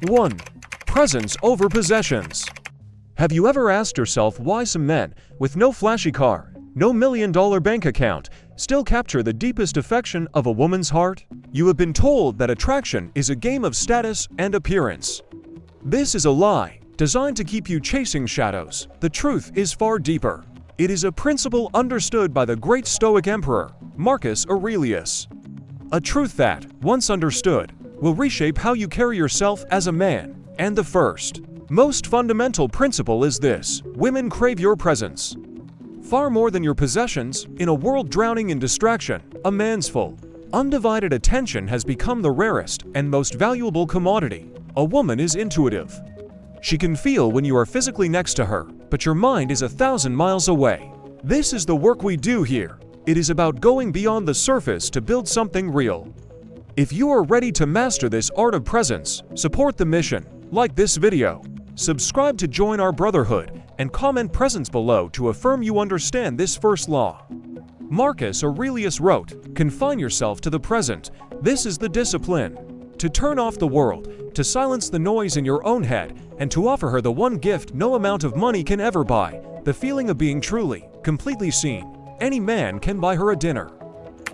1. Presence over possessions. Have you ever asked yourself why some men with no flashy car, no million-dollar bank account, still capture the deepest affection of a woman's heart? You have been told that attraction is a game of status and appearance. This is a lie, designed to keep you chasing shadows. The truth is far deeper. It is a principle understood by the great Stoic emperor, Marcus Aurelius. A truth that, once understood, will reshape how you carry yourself as a man. And the first, most fundamental principle is this: women crave your presence. Far more than your possessions, in a world drowning in distraction, a man's full, undivided attention has become the rarest and most valuable commodity. A woman is intuitive. She can feel when you are physically next to her, but your mind is 1,000 miles away. This is the work we do here. It is about going beyond the surface to build something real. If you are ready to master this art of presence, support the mission, like this video, subscribe to join our brotherhood, and comment presence below to affirm you understand this first law. Marcus Aurelius wrote, "Confine yourself to the present. This is the discipline. To turn off the world, to silence the noise in your own head, and to offer her the one gift no amount of money can ever buy, the feeling of being truly, completely seen. Any man can buy her a dinner."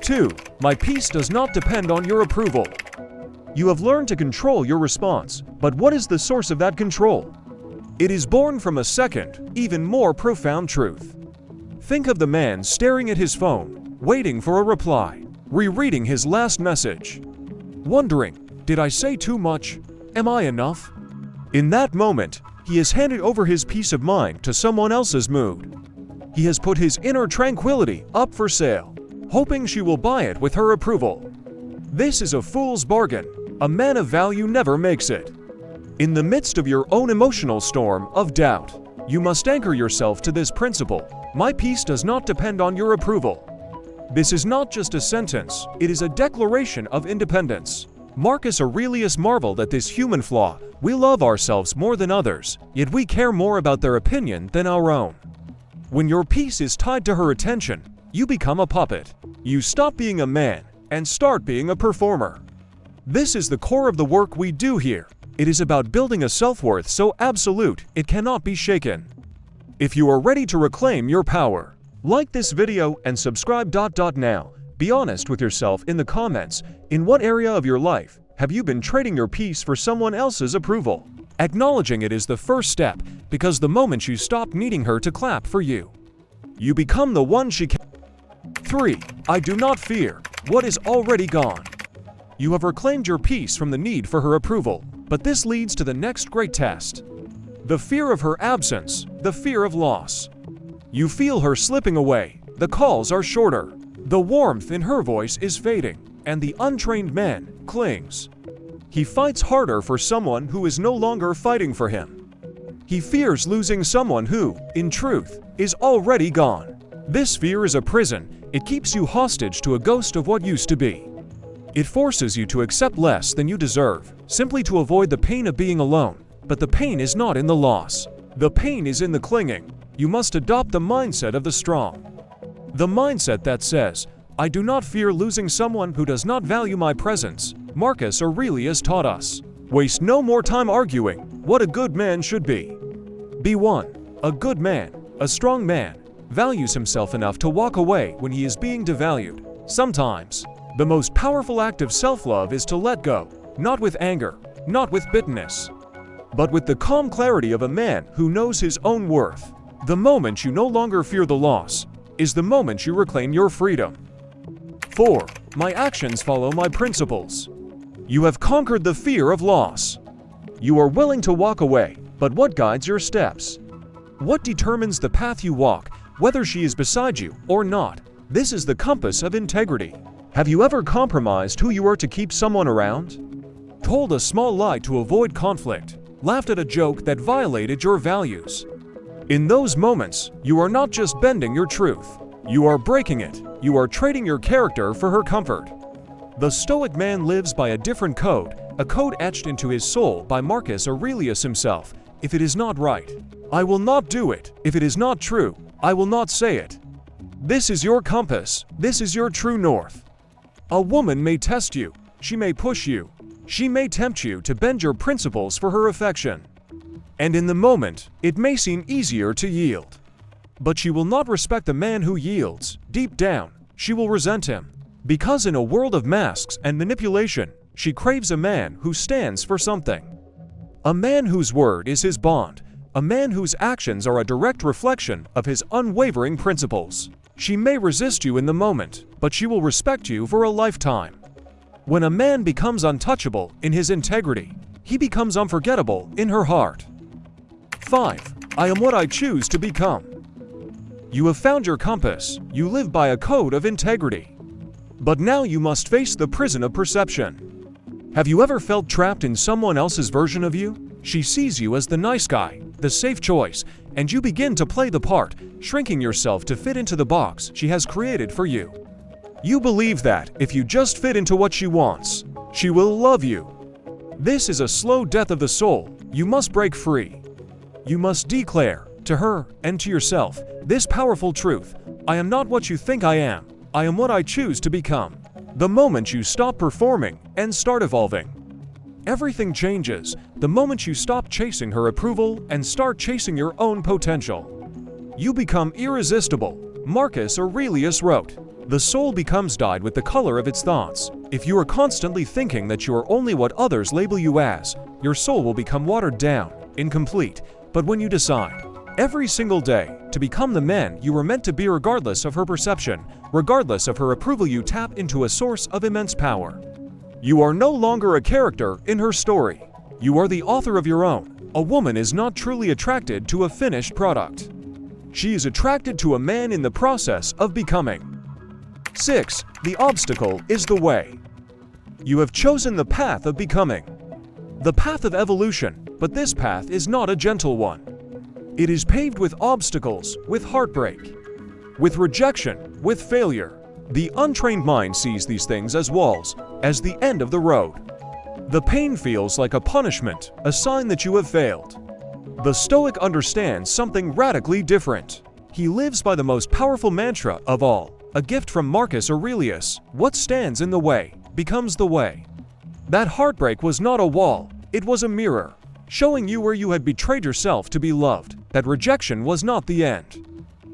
2. My peace does not depend on your approval. You have learned to control your response, but what is the source of that control? It is born from a second, even more profound truth. Think of the man staring at his phone, waiting for a reply, rereading his last message, wondering, did I say too much? Am I enough? In that moment, he has handed over his peace of mind to someone else's mood. He has put his inner tranquility up for sale, hoping she will buy it with her approval. This is a fool's bargain. A man of value never makes it. In the midst of your own emotional storm of doubt, you must anchor yourself to this principle: my peace does not depend on your approval. This is not just a sentence, it is a declaration of independence. Marcus Aurelius marveled at this human flaw. We love ourselves more than others, yet we care more about their opinion than our own. When your peace is tied to her attention, you become a puppet. You stop being a man and start being a performer. This is the core of the work we do here. It is about building a self-worth so absolute it cannot be shaken. If you are ready to reclaim your power, like this video and subscribe. Now, be honest with yourself in the comments. In what area of your life have you been trading your peace for someone else's approval? Acknowledging it is the first step, because the moment you stop needing her to clap for you, you become the one she can. 3. I do not fear what is already gone. You have reclaimed your peace from the need for her approval, but this leads to the next great test: the fear of her absence, the fear of loss. You feel her slipping away, the calls are shorter, the warmth in her voice is fading, and the untrained man clings. He fights harder for someone who is no longer fighting for him. He fears losing someone who, in truth, is already gone. This fear is a prison. It keeps you hostage to a ghost of what used to be. It forces you to accept less than you deserve, simply to avoid the pain of being alone. But the pain is not in the loss. The pain is in the clinging. You must adopt the mindset of the strong. The mindset that says, I do not fear losing someone who does not value my presence. Marcus Aurelius taught us. Waste no more time arguing what a good man should be. Be one. A good man, a strong man, values himself enough to walk away when he is being devalued. Sometimes, the most powerful act of self-love is to let go, not with anger, not with bitterness, but with the calm clarity of a man who knows his own worth. The moment you no longer fear the loss is the moment you reclaim your freedom. 4. My actions follow my principles. You have conquered the fear of loss. You are willing to walk away, but what guides your steps? What determines the path you walk, whether she is beside you or not? This is the compass of integrity. Have you ever compromised who you are to keep someone around? Told a small lie to avoid conflict? Laughed at a joke that violated your values? In those moments, you are not just bending your truth. You are breaking it. You are trading your character for her comfort. The Stoic man lives by a different code, a code etched into his soul by Marcus Aurelius himself. If it is not right, I will not do it. If it is not true, I will not say it. This is your compass. This is your true north. A woman may test you. She may push you. She may tempt you to bend your principles for her affection. And in the moment, it may seem easier to yield. But she will not respect the man who yields. Deep down, she will resent him. Because in a world of masks and manipulation, she craves a man who stands for something. A man whose word is his bond. A man whose actions are a direct reflection of his unwavering principles. She may resist you in the moment, but she will respect you for a lifetime. When a man becomes untouchable in his integrity, he becomes unforgettable in her heart. 5. I am what I choose to become. You have found your compass. You live by a code of integrity. But now you must face the prison of perception. Have you ever felt trapped in someone else's version of you? She sees you as the nice guy, the safe choice, and you begin to play the part, shrinking yourself to fit into the box she has created for you. You believe that if you just fit into what she wants, she will love you. This is a slow death of the soul. You must break free. You must declare, to her and to yourself, this powerful truth: I am not what you think I am. I am what I choose to become. The moment you stop performing and start evolving, everything changes. The moment you stop chasing her approval and start chasing your own potential, you become irresistible. Marcus Aurelius wrote, "The soul becomes dyed with the color of its thoughts." If you are constantly thinking that you are only what others label you as, your soul will become watered down, incomplete. But when you decide, every single day, to become the man you were meant to be regardless of her perception, regardless of her approval, you tap into a source of immense power. You are no longer a character in her story. You are the author of your own. A woman is not truly attracted to a finished product. She is attracted to a man in the process of becoming. 6. The obstacle is the way. You have chosen the path of becoming, the path of evolution, but this path is not a gentle one. It is paved with obstacles, with heartbreak, with rejection, with failure. The untrained mind sees these things as walls, as the end of the road. The pain feels like a punishment, a sign that you have failed. The Stoic understands something radically different. He lives by the most powerful mantra of all, a gift from Marcus Aurelius: what stands in the way becomes the way. That heartbreak was not a wall, it was a mirror, showing you where you had betrayed yourself to be loved. That rejection was not the end.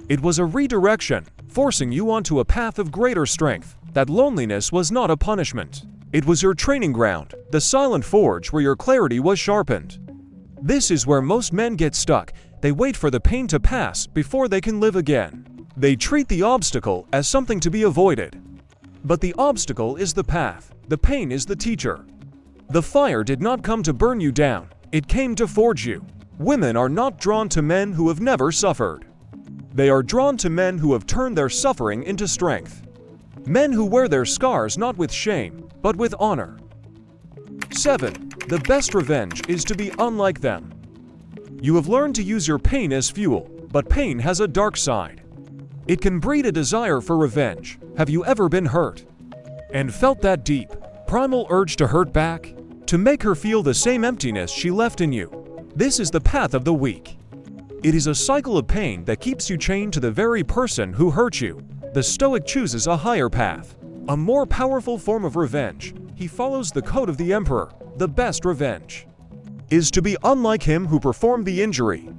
It was a redirection, forcing you onto a path of greater strength. That loneliness was not a punishment. It was your training ground, the silent forge where your clarity was sharpened. This is where most men get stuck. They wait for the pain to pass before they can live again. They treat the obstacle as something to be avoided. But the obstacle is the path. The pain is the teacher. The fire did not come to burn you down. It came to forge you. Women are not drawn to men who have never suffered. They are drawn to men who have turned their suffering into strength. Men who wear their scars not with shame, but with honor. 7. The best revenge is to be unlike them. You have learned to use your pain as fuel, but pain has a dark side. It can breed a desire for revenge. Have you ever been hurt and felt that deep, primal urge to hurt back? To make her feel the same emptiness she left in you? This is the path of the weak. It is a cycle of pain that keeps you chained to the very person who hurt you. The Stoic chooses a higher path, a more powerful form of revenge. He follows the code of the emperor. The best revenge is to be unlike him who performed the injury.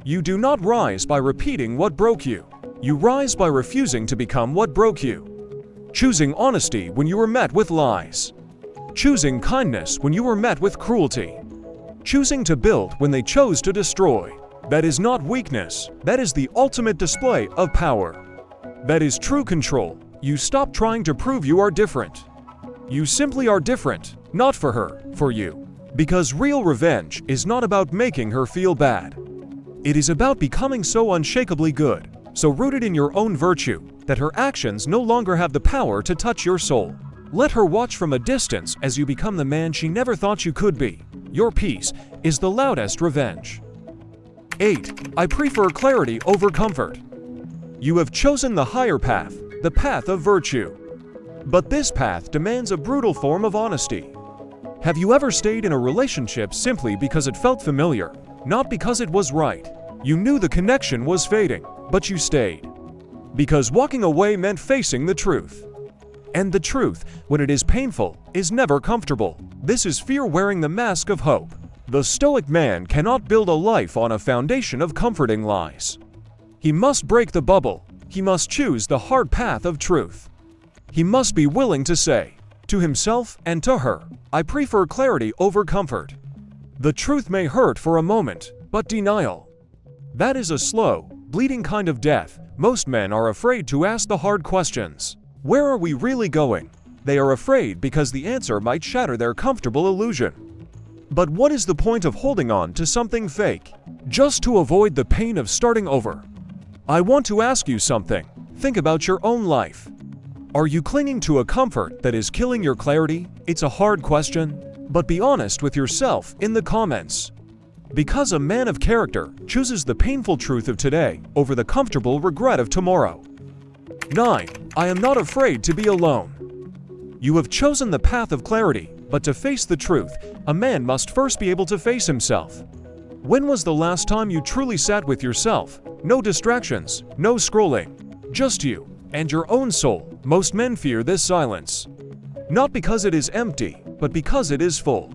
You do not rise by repeating what broke you. You rise by refusing to become what broke you. Choosing honesty when you were met with lies. Choosing kindness when you were met with cruelty. Choosing to build when they chose to destroy. That is not weakness. That is the ultimate display of power. That is true control. You stop trying to prove you are different. You simply are different, not for her, for you. Because real revenge is not about making her feel bad. It is about becoming so unshakably good, so rooted in your own virtue, that her actions no longer have the power to touch your soul. Let her watch from a distance as you become the man she never thought you could be. Your peace is the loudest revenge. 8. I prefer clarity over comfort. You have chosen the higher path, the path of virtue. But this path demands a brutal form of honesty. Have you ever stayed in a relationship simply because it felt familiar, not because it was right? You knew the connection was fading, but you stayed. Because walking away meant facing the truth. And the truth, when it is painful, is never comfortable. This is fear wearing the mask of hope. The Stoic man cannot build a life on a foundation of comforting lies. He must break the bubble. He must choose the hard path of truth. He must be willing to say, to himself and to her, I prefer clarity over comfort. The truth may hurt for a moment, but denial, that is a slow, bleeding kind of death. Most men are afraid to ask the hard questions. Where are we really going? They are afraid because the answer might shatter their comfortable illusion. But what is the point of holding on to something fake, just to avoid the pain of starting over? I want to ask you something. Think about your own life. Are you clinging to a comfort that is killing your clarity? It's a hard question, but be honest with yourself in the comments. Because a man of character chooses the painful truth of today over the comfortable regret of tomorrow. 9. I am not afraid to be alone. You have chosen the path of clarity, but to face the truth, a man must first be able to face himself. When was the last time you truly sat with yourself? No distractions, no scrolling, just you and your own soul. Most men fear this silence. Not because it is empty, but because it is full.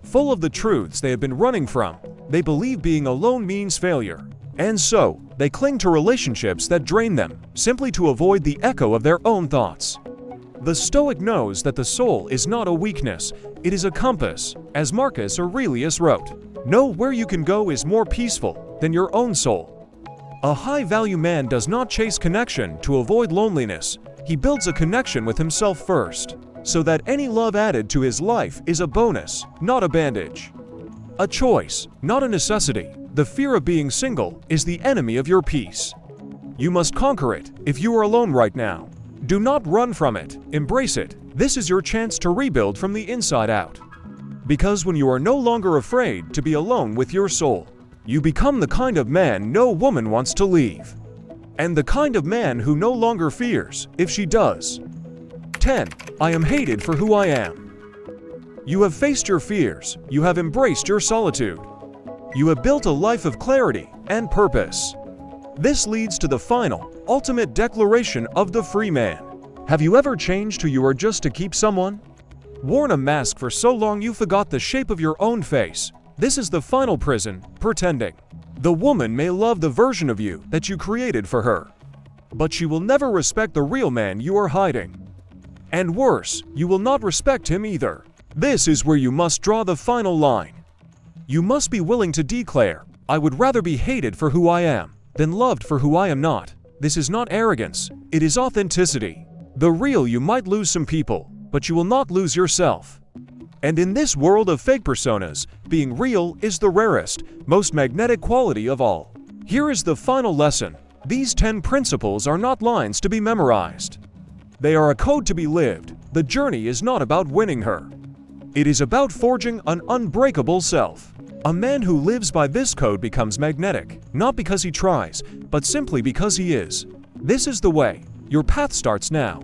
Full of the truths they have been running from. They believe being alone means failure. And so, they cling to relationships that drain them, simply to avoid the echo of their own thoughts. The Stoic knows that the soul is not a weakness, it is a compass. As Marcus Aurelius wrote, know where you can go is more peaceful than your own soul. A high-value man does not chase connection to avoid loneliness. He builds a connection with himself first, so that any love added to his life is a bonus, not a bandage. A choice, not a necessity. The fear of being single is the enemy of your peace. You must conquer it if you are alone right now. Do not run from it, embrace it. This is your chance to rebuild from the inside out. Because when you are no longer afraid to be alone with your soul, you become the kind of man no woman wants to leave. And the kind of man who no longer fears if she does. 10. I am hated for who I am. You have faced your fears. You have embraced your solitude. You have built a life of clarity and purpose. This leads to the final, ultimate declaration of the free man. Have you ever changed who you are just to keep someone? Worn a mask for so long you forgot the shape of your own face. This is the final prison, pretending. The woman may love the version of you that you created for her, but she will never respect the real man you are hiding. And worse, you will not respect him either. This is where you must draw the final line. You must be willing to declare, I would rather be hated for who I am than loved for who I am not. This is not arrogance, it is authenticity. The real you might lose some people, but you will not lose yourself. And in this world of fake personas, being real is the rarest, most magnetic quality of all. Here is the final lesson. These 10 principles are not lines to be memorized. They are a code to be lived. The journey is not about winning her. It is about forging an unbreakable self. A man who lives by this code becomes magnetic, not because he tries, but simply because he is. This is the way. Your path starts now.